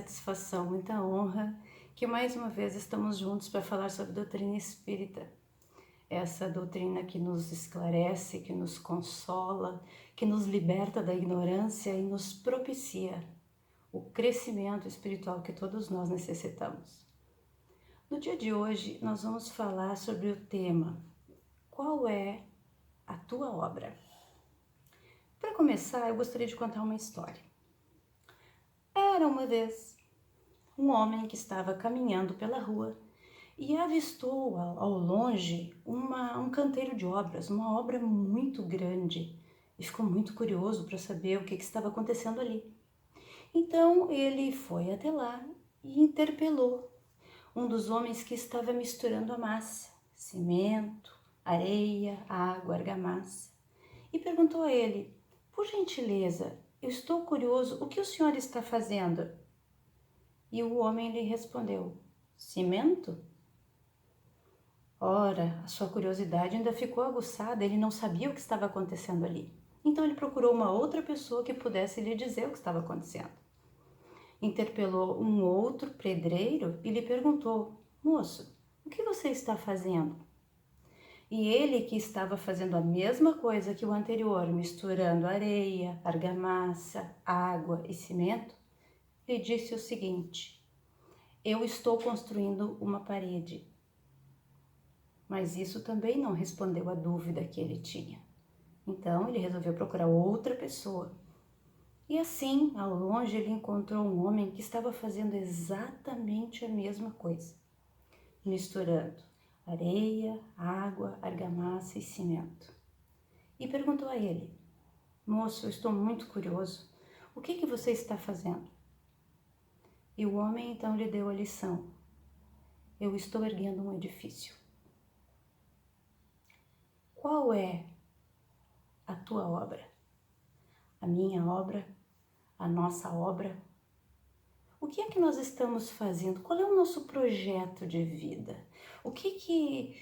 satisfação, muita honra que mais uma vez estamos juntos para falar sobre doutrina espírita. Essa doutrina que nos esclarece, que nos consola, que nos liberta da ignorância e nos propicia o crescimento espiritual que todos nós necessitamos. No dia de hoje, nós vamos falar sobre o tema: qual é a tua obra? Para começar, eu gostaria de contar uma história. Era uma vez um homem que estava caminhando pela rua e avistou ao longe um canteiro de obras, uma obra muito grande, e ficou muito curioso para saber o que estava acontecendo ali. Então ele foi até lá e interpelou um dos homens que estava misturando a massa, cimento, areia, água, argamassa, e perguntou a ele: por gentileza, eu estou curioso, o que o senhor está fazendo? E o homem lhe respondeu: cimento? Ora, a sua curiosidade ainda ficou aguçada, ele não sabia o que estava acontecendo ali. Então ele procurou uma outra pessoa que pudesse lhe dizer o que estava acontecendo. Interpelou um outro pedreiro e lhe perguntou: moço, o que você está fazendo? E ele, que estava fazendo a mesma coisa que o anterior, misturando areia, argamassa, água e cimento, lhe disse o seguinte: eu estou construindo uma parede. Mas isso também não respondeu à dúvida que ele tinha. Então ele resolveu procurar outra pessoa. E assim, ao longe, ele encontrou um homem que estava fazendo exatamente a mesma coisa, misturando areia, água, argamassa e cimento. E perguntou a ele: moço, eu estou muito curioso, o que você está fazendo? E o homem então lhe deu a lição: eu estou erguendo um edifício. Qual é a tua obra? A minha obra? A nossa obra? O que é que nós estamos fazendo? Qual é o nosso projeto de vida? O que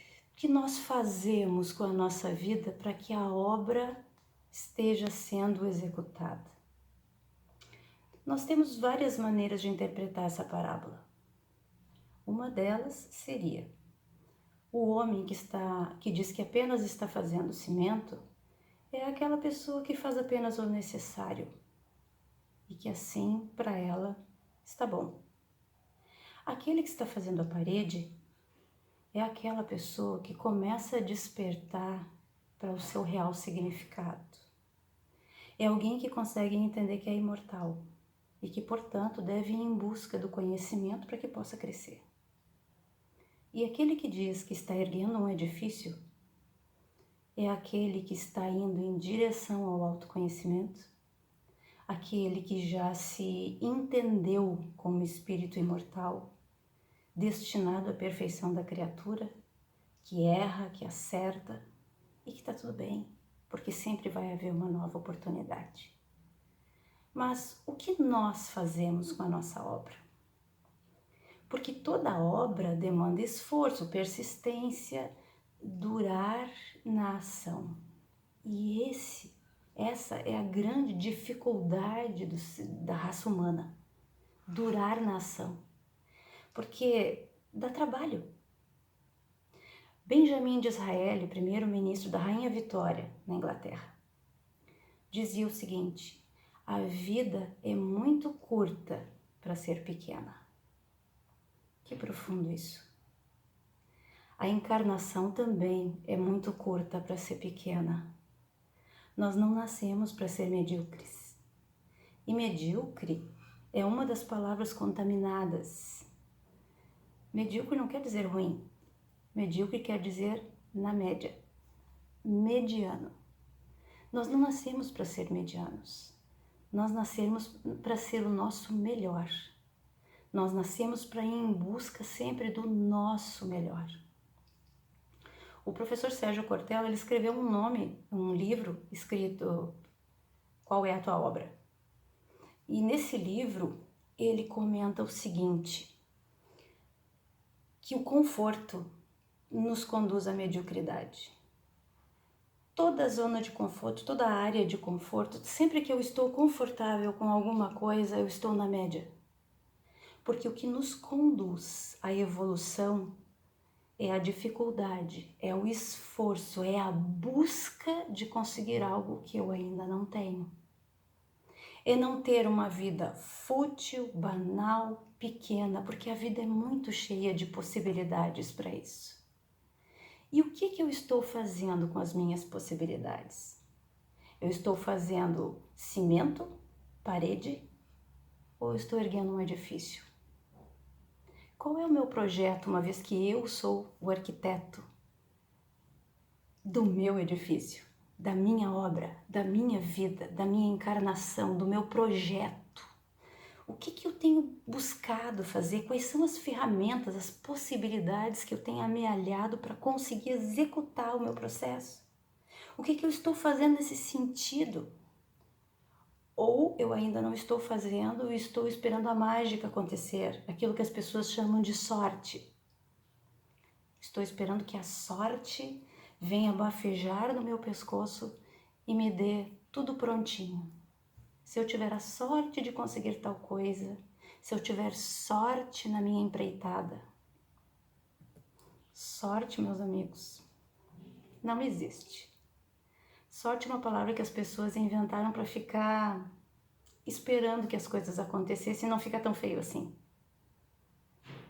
nós fazemos com a nossa vida para que a obra esteja sendo executada? Nós temos várias maneiras de interpretar essa parábola. Uma delas seria: o homem que diz que apenas está fazendo cimento é aquela pessoa que faz apenas o necessário e que assim para ela está bom. Aquele que está fazendo a parede é aquela pessoa que começa a despertar para o seu real significado. É alguém que consegue entender que é imortal e que, portanto, deve ir em busca do conhecimento para que possa crescer. E aquele que diz que está erguendo um edifício é aquele que está indo em direção ao autoconhecimento, aquele que já se entendeu como espírito imortal, destinado à perfeição da criatura, que erra, que acerta e que está tudo bem, porque sempre vai haver uma nova oportunidade. Mas o que nós fazemos com a nossa obra? Porque toda obra demanda esforço, persistência, durar na ação. E essa é a grande dificuldade da raça humana, durar na ação. Porque dá trabalho. Benjamin Disraeli, primeiro-ministro da Rainha Vitória, na Inglaterra, dizia o seguinte: a vida é muito curta para ser pequena. Que profundo isso. A encarnação também é muito curta para ser pequena. Nós não nascemos para ser medíocres. E medíocre é uma das palavras contaminadas. Medíocre não quer dizer ruim. Medíocre quer dizer na média. Mediano. Nós não nascemos para ser medianos. Nós nascemos para ser o nosso melhor. Nós nascemos para ir em busca sempre do nosso melhor. O professor Sérgio Cortella, ele escreveu um livro escrito Qual é a tua obra? E nesse livro ele comenta o seguinte: que o conforto nos conduz à mediocridade. Toda zona de conforto, toda área de conforto, sempre que eu estou confortável com alguma coisa, eu estou na média. Porque o que nos conduz à evolução é a dificuldade, é o esforço, é a busca de conseguir algo que eu ainda não tenho. É não ter uma vida fútil, banal, pequena, porque a vida é muito cheia de possibilidades para isso. E o que eu estou fazendo com as minhas possibilidades? Eu estou fazendo cimento, parede, ou eu estou erguendo um edifício? Qual é o meu projeto, uma vez que eu sou o arquiteto do meu edifício, da minha obra, da minha vida, da minha encarnação, do meu projeto? O que eu tenho buscado fazer? Quais são as ferramentas, as possibilidades que eu tenho amealhado para conseguir executar o meu processo? O que eu estou fazendo nesse sentido? Ou eu ainda não estou fazendo e estou esperando a mágica acontecer, aquilo que as pessoas chamam de sorte. Estou esperando que a sorte venha bafejar no meu pescoço e me dê tudo prontinho. Se eu tiver a sorte de conseguir tal coisa, se eu tiver sorte na minha empreitada. Sorte, meus amigos, não existe. Sorte é uma palavra que as pessoas inventaram para ficar esperando que as coisas acontecessem e não fica tão feio assim.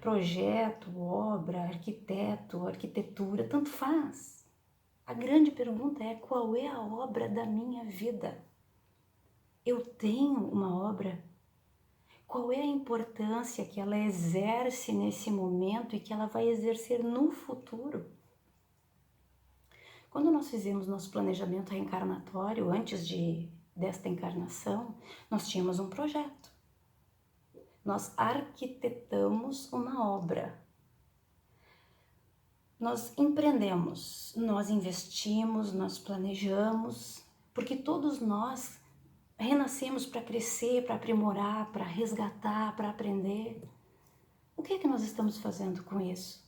Projeto, obra, arquiteto, arquitetura, tanto faz. A grande pergunta é: qual é a obra da minha vida? Eu tenho uma obra? Qual é a importância que ela exerce nesse momento e que ela vai exercer no futuro? Quando nós fizemos nosso planejamento reencarnatório, antes desta encarnação, nós tínhamos um projeto. Nós arquitetamos uma obra. Nós empreendemos, nós investimos, nós planejamos, porque todos nós renascemos para crescer, para aprimorar, para resgatar, para aprender. O que é que nós estamos fazendo com isso?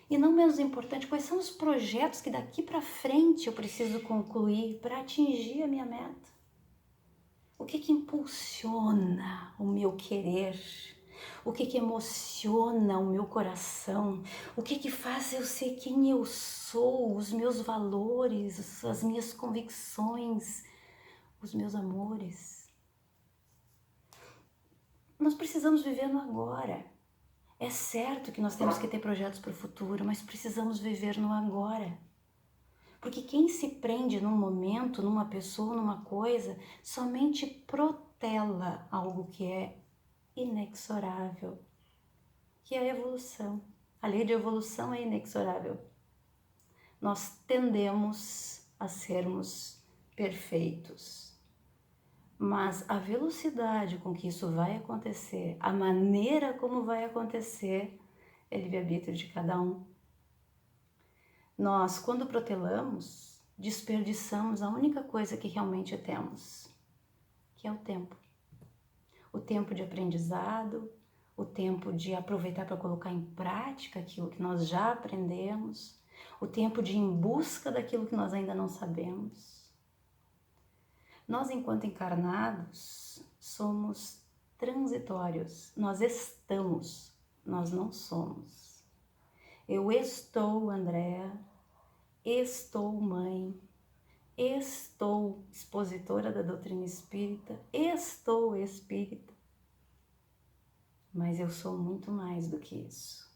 E não menos importante, quais são os projetos que daqui para frente eu preciso concluir para atingir a minha meta? O que impulsiona o meu querer? O que emociona o meu coração? O que faz eu ser quem eu sou? Os meus valores, as minhas convicções, os meus amores? Nós precisamos viver no agora. É certo que nós temos que ter projetos para o futuro, mas precisamos viver no agora. Porque quem se prende num momento, numa pessoa, numa coisa, somente protela algo que é inexorável, que é a evolução. A lei de evolução é inexorável. Nós tendemos a sermos perfeitos. Mas a velocidade com que isso vai acontecer, a maneira como vai acontecer, é livre-arbítrio de cada um. Nós, quando protelamos, desperdiçamos a única coisa que realmente temos, que é o tempo. O tempo de aprendizado, o tempo de aproveitar para colocar em prática aquilo que nós já aprendemos, o tempo de ir em busca daquilo que nós ainda não sabemos. Nós, enquanto encarnados, somos transitórios. Nós estamos, nós não somos. Eu estou, Andréa, estou mãe, estou expositora da doutrina espírita, estou espírita. Mas eu sou muito mais do que isso.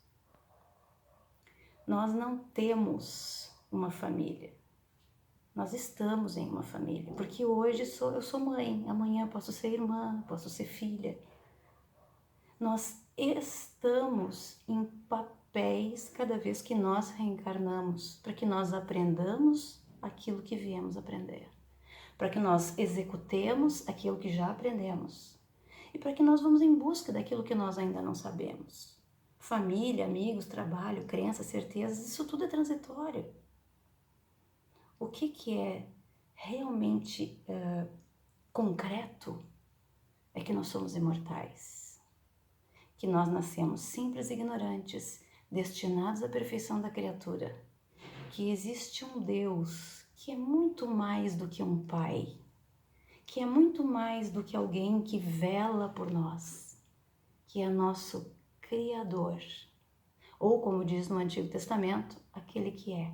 Nós não temos uma família. Nós estamos em uma família, porque hoje eu sou mãe, amanhã posso ser irmã, posso ser filha. Nós estamos em papéis cada vez que nós reencarnamos, para que nós aprendamos aquilo que viemos aprender, para que nós executemos aquilo que já aprendemos e para que nós vamos em busca daquilo que nós ainda não sabemos. Família, amigos, trabalho, crenças, certezas, isso tudo é transitório. O que é realmente concreto é que nós somos imortais, que nós nascemos simples e ignorantes, destinados à perfeição da criatura, que existe um Deus que é muito mais do que um pai, que é muito mais do que alguém que vela por nós, que é nosso Criador, ou como diz no Antigo Testamento, aquele que é.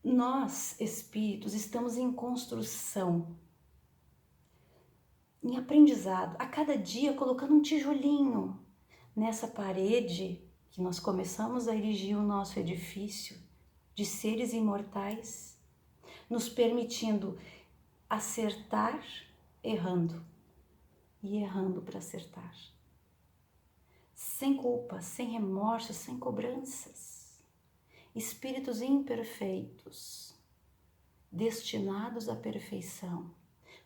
Nós, espíritos, estamos em construção, em aprendizado, a cada dia colocando um tijolinho nessa parede que nós começamos a erigir o nosso edifício de seres imortais, nos permitindo acertar errando e errando para acertar. Sem culpa, sem remorso, sem cobranças. Espíritos imperfeitos, destinados à perfeição.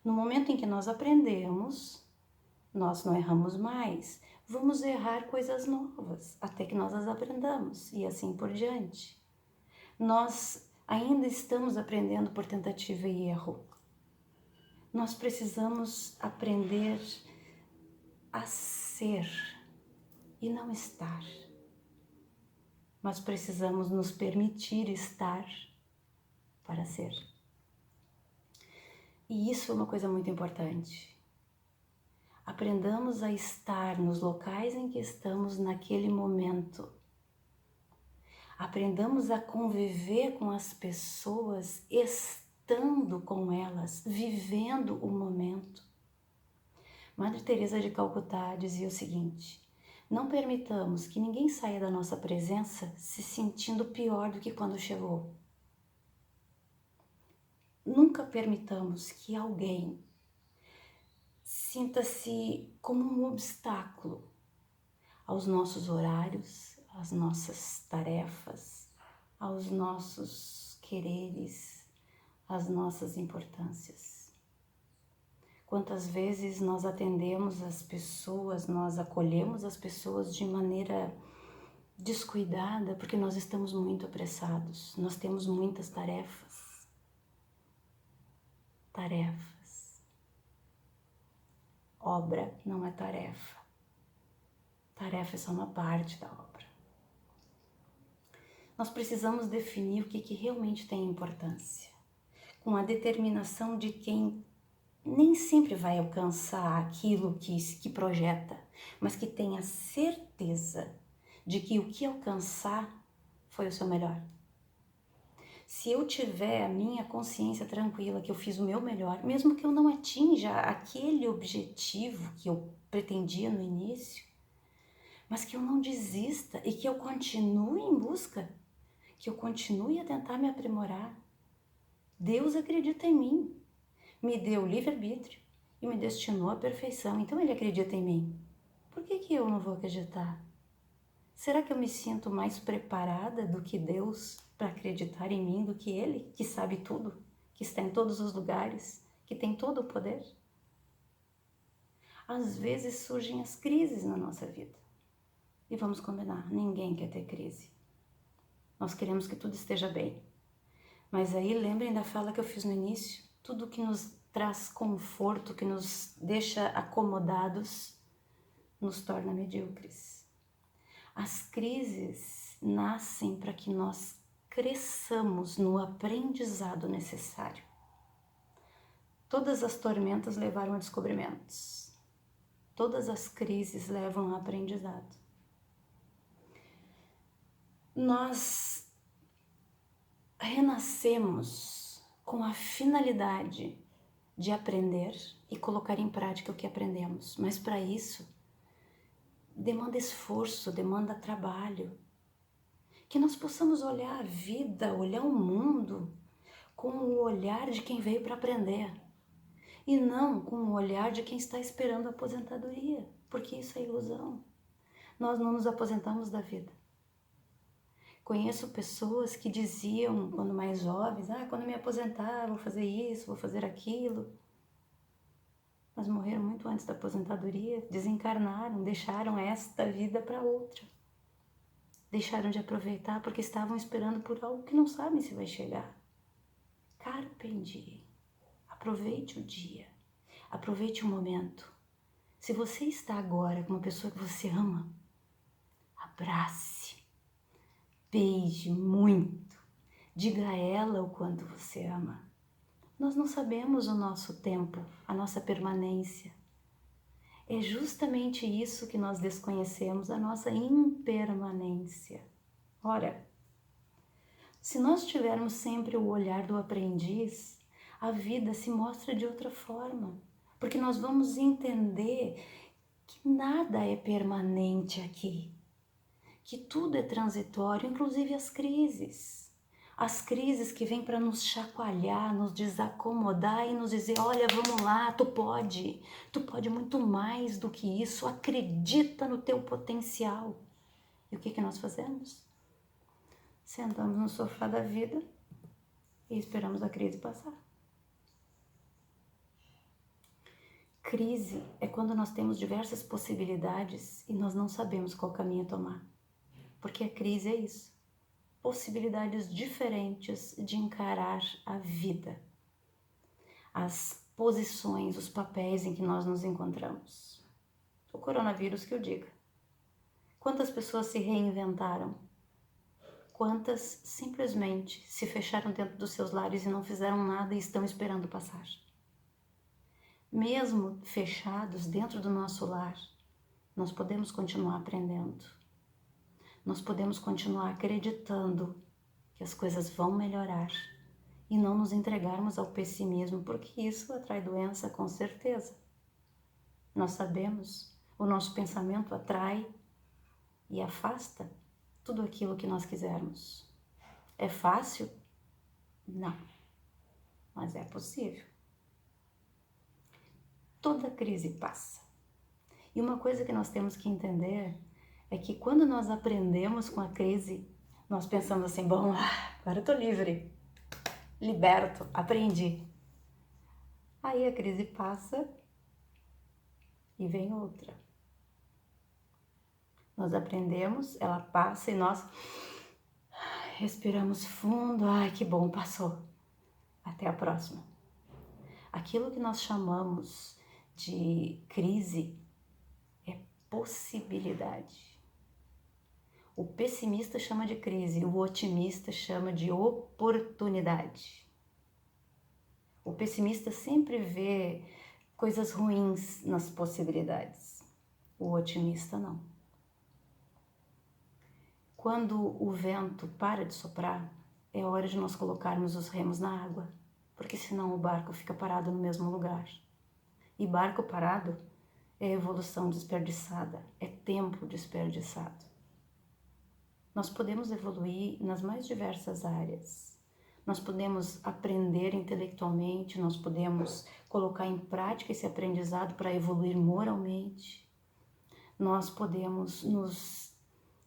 No momento em que nós aprendemos, nós não erramos mais. Vamos errar coisas novas, até que nós as aprendamos, e assim por diante. Nós ainda estamos aprendendo por tentativa e erro. Nós precisamos aprender a ser e não estar. Nós precisamos nos permitir estar para ser. E isso é uma coisa muito importante. Aprendamos a estar nos locais em que estamos naquele momento. Aprendamos a conviver com as pessoas, estando com elas, vivendo o momento. Madre Teresa de Calcutá dizia o seguinte: não permitamos que ninguém saia da nossa presença se sentindo pior do que quando chegou. Nunca permitamos que alguém sinta-se como um obstáculo aos nossos horários, às nossas tarefas, aos nossos quereres, às nossas importâncias. Quantas vezes nós atendemos as pessoas, nós acolhemos as pessoas de maneira descuidada, porque nós estamos muito apressados, nós temos muitas tarefas. Obra não é tarefa. Tarefa é só uma parte da obra. Nós precisamos definir o que realmente tem importância, com a determinação de quem nem sempre vai alcançar aquilo que projeta, mas que tem a certeza de que o que alcançar foi o seu melhor. Se eu tiver a minha consciência tranquila que eu fiz o meu melhor, mesmo que eu não atinja aquele objetivo que eu pretendia no início, mas que eu não desista e que eu continue em busca, que eu continue a tentar me aprimorar. Deus acredita em mim, me deu livre-arbítrio e me destinou à perfeição, então Ele acredita em mim. Por que eu não vou acreditar? Será que eu me sinto mais preparada do que Deus para acreditar em mim do que Ele, que sabe tudo, que está em todos os lugares, que tem todo o poder? Às vezes surgem as crises na nossa vida. E vamos combinar, ninguém quer ter crise. Nós queremos que tudo esteja bem. Mas aí lembrem da fala que eu fiz no início, tudo que nos traz conforto, que nos deixa acomodados, nos torna medíocres. As crises nascem para que nós cresçamos no aprendizado necessário. Todas as tormentas levaram a descobrimentos. Todas as crises levam a aprendizado. Nós renascemos com a finalidade de aprender e colocar em prática o que aprendemos, mas para isso demanda esforço, demanda trabalho. Que nós possamos olhar a vida, olhar o mundo com o olhar de quem veio para aprender e não com o olhar de quem está esperando a aposentadoria, porque isso é ilusão. Nós não nos aposentamos da vida. Conheço pessoas que diziam, quando mais jovens, quando me aposentar, vou fazer isso, vou fazer aquilo. Mas morreram muito antes da aposentadoria, desencarnaram, deixaram esta vida para outra. Deixaram de aproveitar porque estavam esperando por algo que não sabem se vai chegar. Carpe diem. Aproveite o dia, aproveite o momento. Se você está agora com uma pessoa que você ama, abrace, beije muito, diga a ela o quanto você ama. Nós não sabemos o nosso tempo, a nossa permanência. É justamente isso que nós desconhecemos, a nossa impermanência. Ora, se nós tivermos sempre o olhar do aprendiz, a vida se mostra de outra forma, porque nós vamos entender que nada é permanente aqui, que tudo é transitório, inclusive as crises. As crises que vêm para nos chacoalhar, nos desacomodar e nos dizer, olha, vamos lá, tu pode muito mais do que isso, acredita no teu potencial. E o que nós fazemos? Sentamos no sofá da vida e esperamos a crise passar. Crise é quando nós temos diversas possibilidades e nós não sabemos qual caminho tomar. Porque a crise é isso. Possibilidades diferentes de encarar a vida. As posições, os papéis em que nós nos encontramos. O coronavírus que eu diga. Quantas pessoas se reinventaram? Quantas simplesmente se fecharam dentro dos seus lares e não fizeram nada e estão esperando passar? Mesmo fechados dentro do nosso lar, nós podemos continuar aprendendo. Nós podemos continuar acreditando que as coisas vão melhorar e não nos entregarmos ao pessimismo, porque isso atrai doença com certeza. Nós sabemos, o nosso pensamento atrai e afasta tudo aquilo que nós quisermos. É fácil? Não, mas é possível. Toda crise passa. E uma coisa que nós temos que entender é que quando nós aprendemos com a crise, nós pensamos assim, bom, agora eu tô livre, liberto, aprendi. Aí a crise passa e vem outra. Nós aprendemos, ela passa e nós respiramos fundo, ai que bom, passou. Até a próxima. Aquilo que nós chamamos de crise é possibilidade. O pessimista chama de crise, o otimista chama de oportunidade. O pessimista sempre vê coisas ruins nas possibilidades, o otimista não. Quando o vento para de soprar, é hora de nós colocarmos os remos na água, porque senão o barco fica parado no mesmo lugar. E barco parado é evolução desperdiçada, é tempo desperdiçado. Nós podemos evoluir nas mais diversas áreas. Nós podemos aprender intelectualmente, nós podemos colocar em prática esse aprendizado para evoluir moralmente. Nós podemos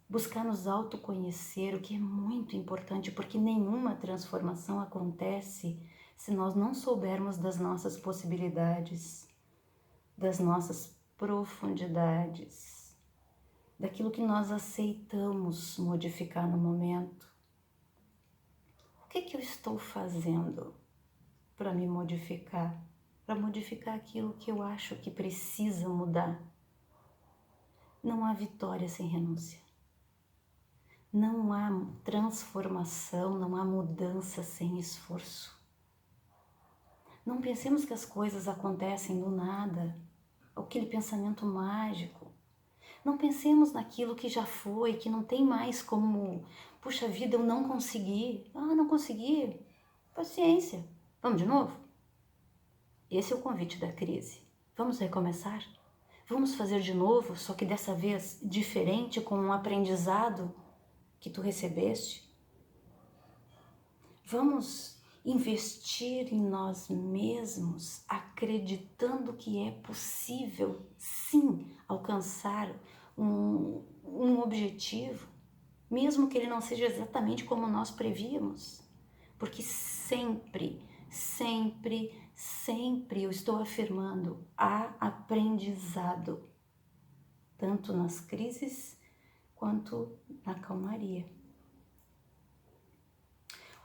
buscar nos autoconhecer, o que é muito importante, porque nenhuma transformação acontece se nós não soubermos das nossas possibilidades, das nossas profundidades, daquilo que nós aceitamos modificar no momento. O que eu estou fazendo para me modificar? Para modificar aquilo que eu acho que precisa mudar. Não há vitória sem renúncia. Não há transformação, não há mudança sem esforço. Não pensemos que as coisas acontecem do nada, aquele pensamento mágico. Não pensemos naquilo que já foi, que não tem mais como, puxa vida, eu não consegui. Não consegui. Paciência. Vamos de novo? Esse é o convite da crise. Vamos recomeçar? Vamos fazer de novo, só que dessa vez diferente, com um aprendizado que tu recebeste? Vamos investir em nós mesmos, acreditando que é possível, sim, alcançar um objetivo, mesmo que ele não seja exatamente como nós prevíamos, porque sempre, eu estou afirmando, há aprendizado, tanto nas crises quanto na calmaria.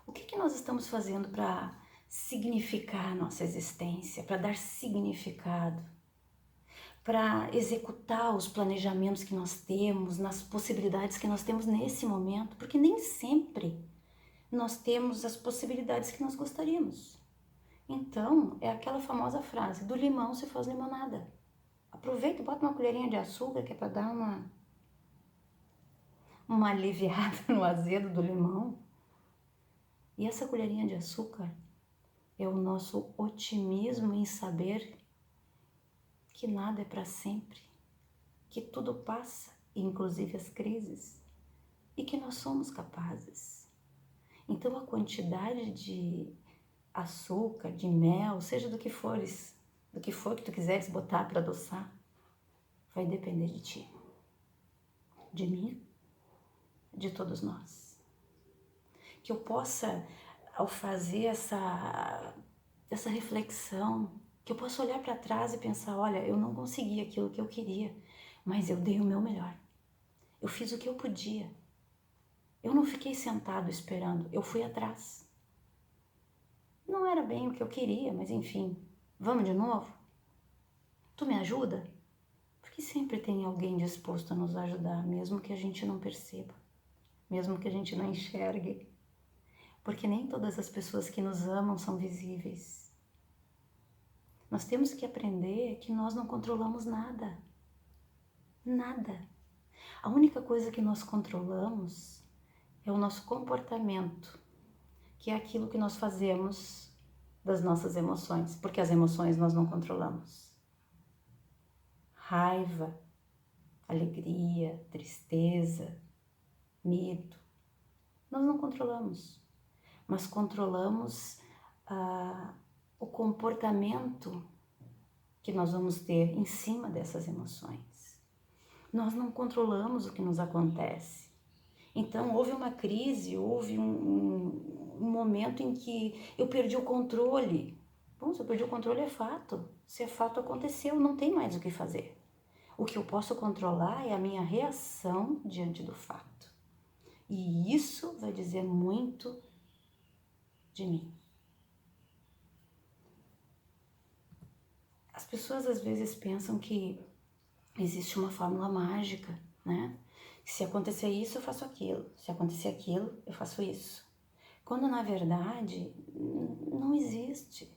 O que nós estamos fazendo para significar a nossa existência, para dar significado, para executar os planejamentos que nós temos, nas possibilidades que nós temos nesse momento? Porque nem sempre nós temos as possibilidades que nós gostaríamos. Então, é aquela famosa frase, do limão se faz limonada. Aproveita e bota uma colherinha de açúcar, que é para dar uma aliviada no azedo do limão. E essa colherinha de açúcar é o nosso otimismo em saber que nada é para sempre, que tudo passa, inclusive as crises, e que nós somos capazes. Então a quantidade de açúcar, de mel, seja do que for que tu quiseres botar para adoçar, vai depender de ti, de mim, de todos nós. Que eu possa, ao fazer essa reflexão, que eu possa olhar para trás e pensar, olha, eu não consegui aquilo que eu queria, mas eu dei o meu melhor. Eu fiz o que eu podia. Eu não fiquei sentado esperando, eu fui atrás. Não era bem o que eu queria, mas enfim, vamos de novo? Tu me ajuda? Porque sempre tem alguém disposto a nos ajudar, mesmo que a gente não perceba, mesmo que a gente não enxergue. Porque nem todas as pessoas que nos amam são visíveis. Nós temos que aprender que nós não controlamos nada. Nada. A única coisa que nós controlamos é o nosso comportamento, que é aquilo que nós fazemos das nossas emoções, porque as emoções nós não controlamos. Raiva, alegria, tristeza, medo, nós não controlamos, mas controlamos o comportamento que nós vamos ter em cima dessas emoções. Nós não controlamos o que nos acontece. Então, houve uma crise, houve um momento em que eu perdi o controle. Bom, se eu perdi o controle é fato. Se é fato, aconteceu, não tem mais o que fazer. O que eu posso controlar é a minha reação diante do fato. E isso vai dizer muito de mim. As pessoas às vezes pensam que existe uma fórmula mágica, né? Se acontecer isso, eu faço aquilo. Se acontecer aquilo, eu faço isso. Quando na verdade não existe.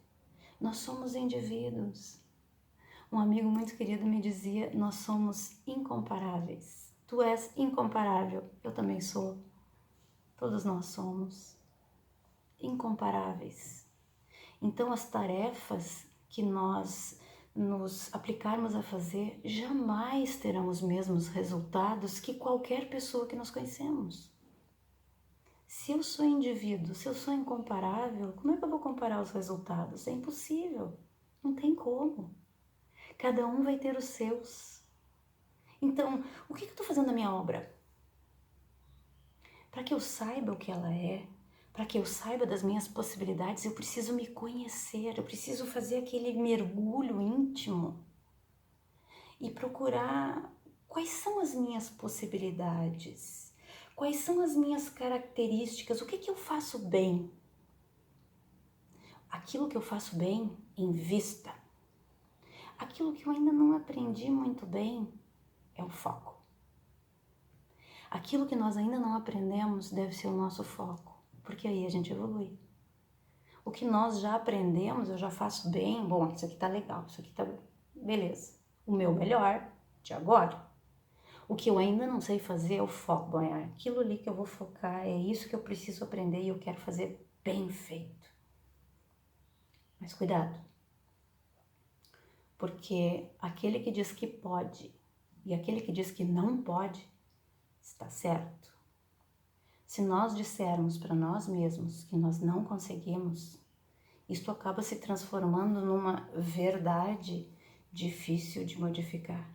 Nós somos indivíduos. Um amigo muito querido me dizia, nós somos incomparáveis. Tu és incomparável, eu também sou. Todos nós somos incomparáveis. Então as tarefas que nós nos aplicarmos a fazer jamais terão os mesmos resultados que qualquer pessoa que nós conhecemos. Se eu sou indivíduo, se eu sou incomparável, como é que eu vou comparar os resultados? É impossível, não tem como. Cada um vai ter os seus. Então, o que eu estou fazendo na minha obra? Para que eu saiba o que ela é, para que eu saiba das minhas possibilidades, eu preciso me conhecer, eu preciso fazer aquele mergulho íntimo e procurar quais são as minhas possibilidades, quais são as minhas características, o que eu faço bem. Aquilo que eu faço bem, invista. Aquilo que eu ainda não aprendi muito bem é o foco. Aquilo que nós ainda não aprendemos deve ser o nosso foco, porque aí a gente evolui. O que nós já aprendemos, eu já faço bem, bom, isso aqui tá legal, isso aqui tá beleza. O meu melhor de agora. O que eu ainda não sei fazer é o foco, bom, é aquilo ali que eu vou focar, é isso que eu preciso aprender e eu quero fazer bem feito. Mas cuidado, porque aquele que diz que pode e aquele que diz que não pode, está certo. Se nós dissermos para nós mesmos que nós não conseguimos, isto acaba se transformando numa verdade difícil de modificar.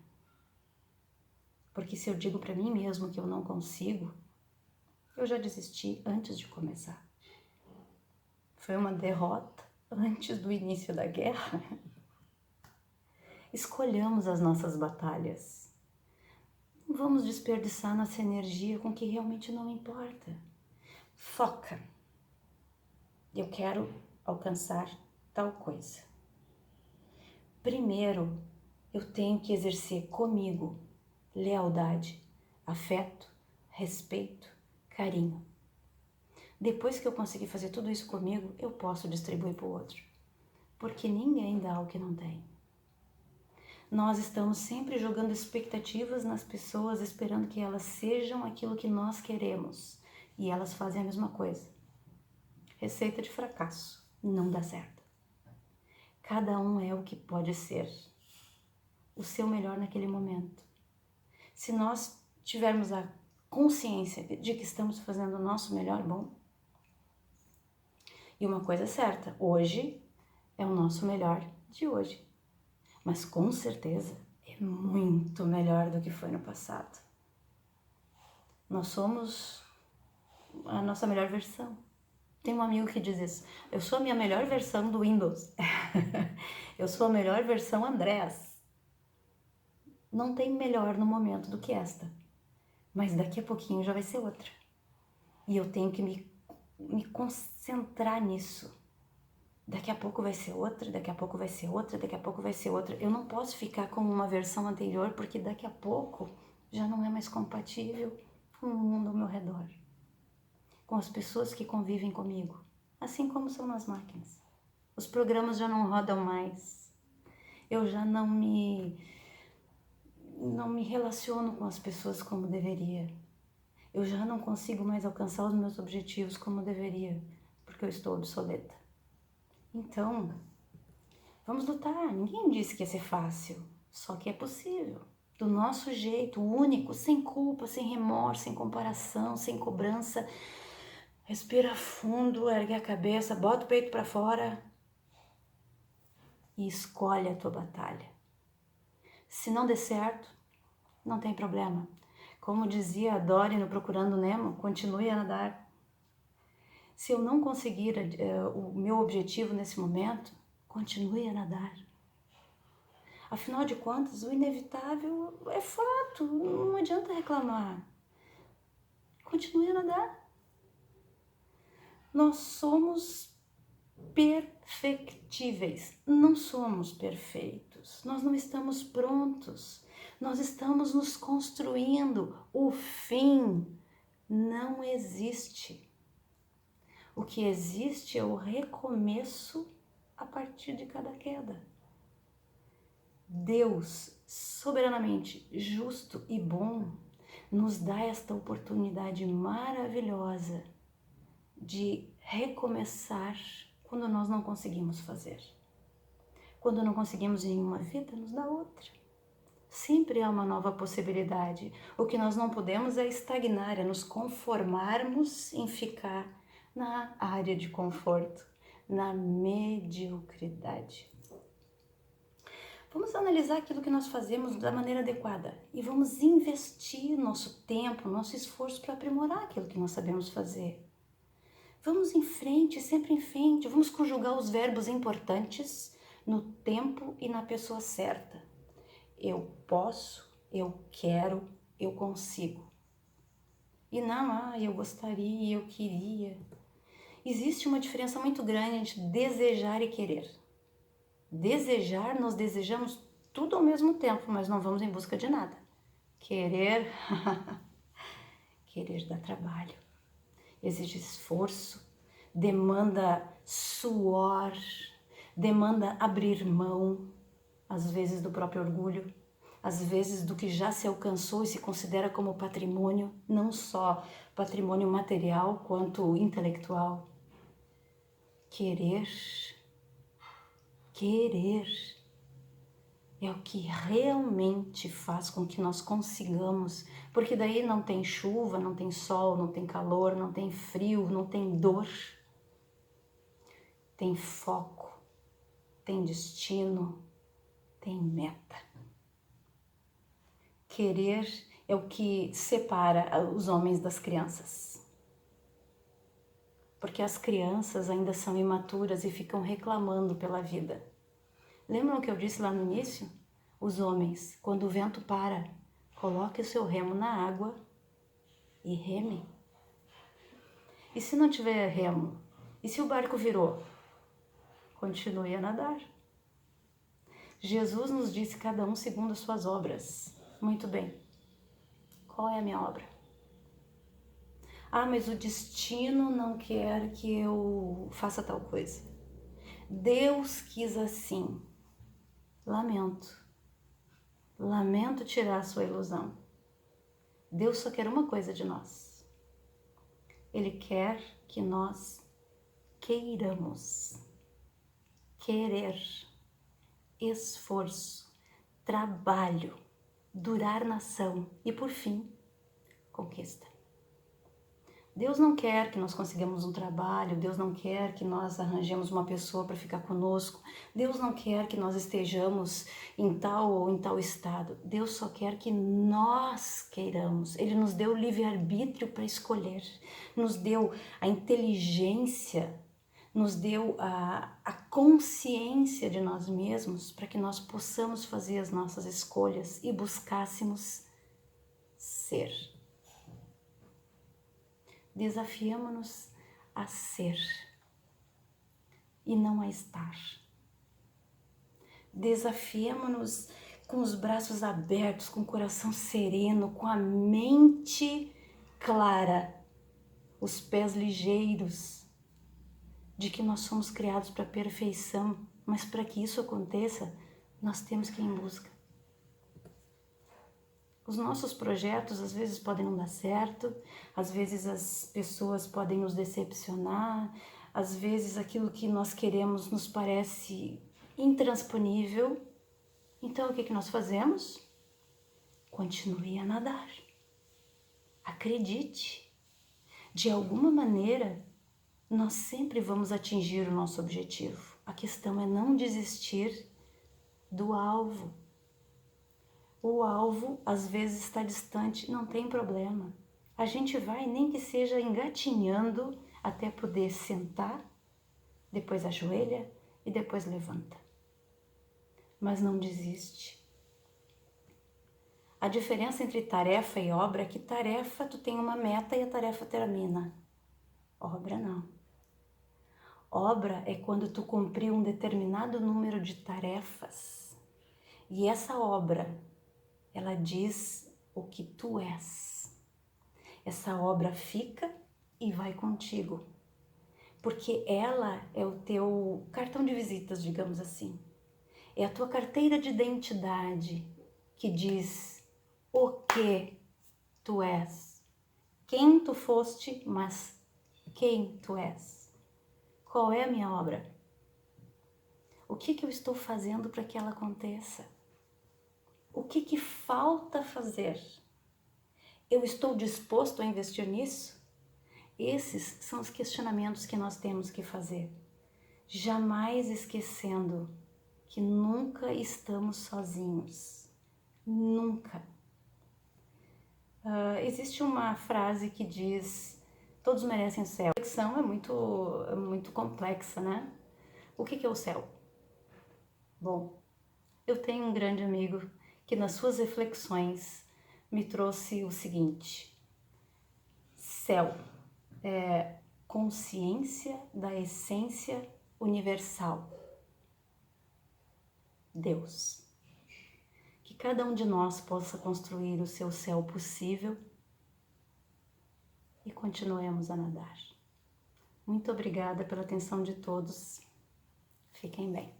Porque se eu digo para mim mesmo que eu não consigo, eu já desisti antes de começar. Foi uma derrota antes do início da guerra. Escolhamos as nossas batalhas. Não vamos desperdiçar nossa energia com o que realmente não importa. Foca. Eu quero alcançar tal coisa. Primeiro, eu tenho que exercer comigo lealdade, afeto, respeito, carinho. Depois que eu conseguir fazer tudo isso comigo, eu posso distribuir para o outro. Porque ninguém dá o que não tem. Nós estamos sempre jogando expectativas nas pessoas, esperando que elas sejam aquilo que nós queremos. E elas fazem a mesma coisa. Receita de fracasso. Não dá certo. Cada um é o que pode ser. O seu melhor naquele momento. Se nós tivermos a consciência de que estamos fazendo o nosso melhor, bom. E uma coisa é certa, hoje é o nosso melhor de hoje. Mas com certeza é muito melhor do que foi no passado. Nós somos a nossa melhor versão. Tem um amigo que diz isso, eu sou a minha melhor versão do Windows. Eu sou a melhor versão Andrés. Não tem melhor no momento do que esta. Mas daqui a pouquinho já vai ser outra. E eu tenho que me concentrar nisso. Daqui a pouco vai ser outra, daqui a pouco vai ser outra, daqui a pouco vai ser outra. Eu não posso ficar com uma versão anterior, porque daqui a pouco já não é mais compatível com o mundo ao meu redor. Com as pessoas que convivem comigo. Assim como são nas máquinas. Os programas já não rodam mais. Eu já não me relaciono com as pessoas como deveria. Eu já não consigo mais alcançar os meus objetivos como deveria, porque eu estou obsoleta. Então, vamos lutar. Ninguém disse que ia ser fácil, só que é possível. Do nosso jeito, único, sem culpa, sem remorso, sem comparação, sem cobrança. Respira fundo, ergue a cabeça, bota o peito para fora e escolhe a tua batalha. Se não der certo, não tem problema. Como dizia a Dory no Procurando Nemo, continue a nadar. Se eu não conseguir o meu objetivo nesse momento, continue a nadar. Afinal de contas, o inevitável é fato, não adianta reclamar. Continue a nadar. Nós somos perfectíveis, não somos perfeitos, nós não estamos prontos, nós estamos nos construindo, o fim não existe. O que existe é o recomeço a partir de cada queda. Deus, soberanamente justo e bom, nos dá esta oportunidade maravilhosa de recomeçar quando nós não conseguimos fazer. Quando não conseguimos em uma vida, nos dá outra. Sempre há uma nova possibilidade. O que nós não podemos é estagnar, é nos conformarmos em ficar na área de conforto, na mediocridade. Vamos analisar aquilo que nós fazemos da maneira adequada e vamos investir nosso tempo, nosso esforço para aprimorar aquilo que nós sabemos fazer. Vamos em frente, sempre em frente. Vamos conjugar os verbos importantes no tempo e na pessoa certa. Eu posso, eu quero, eu consigo. E não, eu gostaria, eu queria. Existe uma diferença muito grande entre desejar e querer. Desejar, nós desejamos tudo ao mesmo tempo, mas não vamos em busca de nada. Querer, querer dá trabalho. Exige esforço, demanda suor, demanda abrir mão, às vezes do próprio orgulho, às vezes do que já se alcançou e se considera como patrimônio, não só patrimônio material quanto intelectual. Querer é o que realmente faz com que nós consigamos, porque daí não tem chuva, não tem sol, não tem calor, não tem frio, não tem dor. Tem foco, tem destino, tem meta. Querer é o que separa os homens das crianças. Porque as crianças ainda são imaturas e ficam reclamando pela vida. Lembram o que eu disse lá no início? Os homens, quando o vento para, coloque o seu remo na água e reme. E se não tiver remo? E se o barco virou? Continue a nadar. Jesus nos disse cada um segundo as suas obras. Muito bem. Qual é a minha obra? Mas o destino não quer que eu faça tal coisa. Deus quis assim. Lamento. Lamento tirar a sua ilusão. Deus só quer uma coisa de nós. Ele quer que nós queiramos. Querer, esforço, trabalho, durar na ação e, por fim, conquista. Deus não quer que nós consigamos um trabalho, Deus não quer que nós arranjemos uma pessoa para ficar conosco, Deus não quer que nós estejamos em tal ou em tal estado, Deus só quer que nós queiramos. Ele nos deu o livre-arbítrio para escolher, nos deu a inteligência, nos deu a consciência de nós mesmos para que nós possamos fazer as nossas escolhas e buscássemos ser. Desafiamo-nos a ser e não a estar. Desafiemo-nos com os braços abertos, com o coração sereno, com a mente clara, os pés ligeiros, de que nós somos criados para a perfeição, mas para que isso aconteça, nós temos que ir em busca. Os nossos projetos às vezes podem não dar certo, às vezes as pessoas podem nos decepcionar, às vezes aquilo que nós queremos nos parece intransponível. Então o que nós fazemos? Continue a nadar. Acredite, de alguma maneira nós sempre vamos atingir o nosso objetivo. A questão é não desistir do alvo. O alvo às vezes está distante, não tem problema. A gente vai, nem que seja engatinhando, até poder sentar, depois ajoelha e depois levanta. Mas não desiste. A diferença entre tarefa e obra é que tarefa tu tem uma meta e a tarefa termina. Obra não. Obra é quando tu cumpriu um determinado número de tarefas e essa obra, ela diz o que tu és. Essa obra fica e vai contigo, porque ela é o teu cartão de visitas, digamos assim. É a tua carteira de identidade que diz o que tu és, quem tu foste, mas quem tu és. Qual é a minha obra? O que eu estou fazendo para que ela aconteça? O que falta fazer? Eu estou disposto a investir nisso? Esses são os questionamentos que nós temos que fazer. Jamais esquecendo que nunca estamos sozinhos. Nunca. Existe uma frase que diz: todos merecem o céu. A reflexão é muito complexa, né? O que é o céu? Bom, eu tenho um grande amigo que nas suas reflexões me trouxe o seguinte: céu é consciência da essência universal, Deus. Que cada um de nós possa construir o seu céu possível e continuemos a nadar. Muito obrigada pela atenção de todos. Fiquem bem.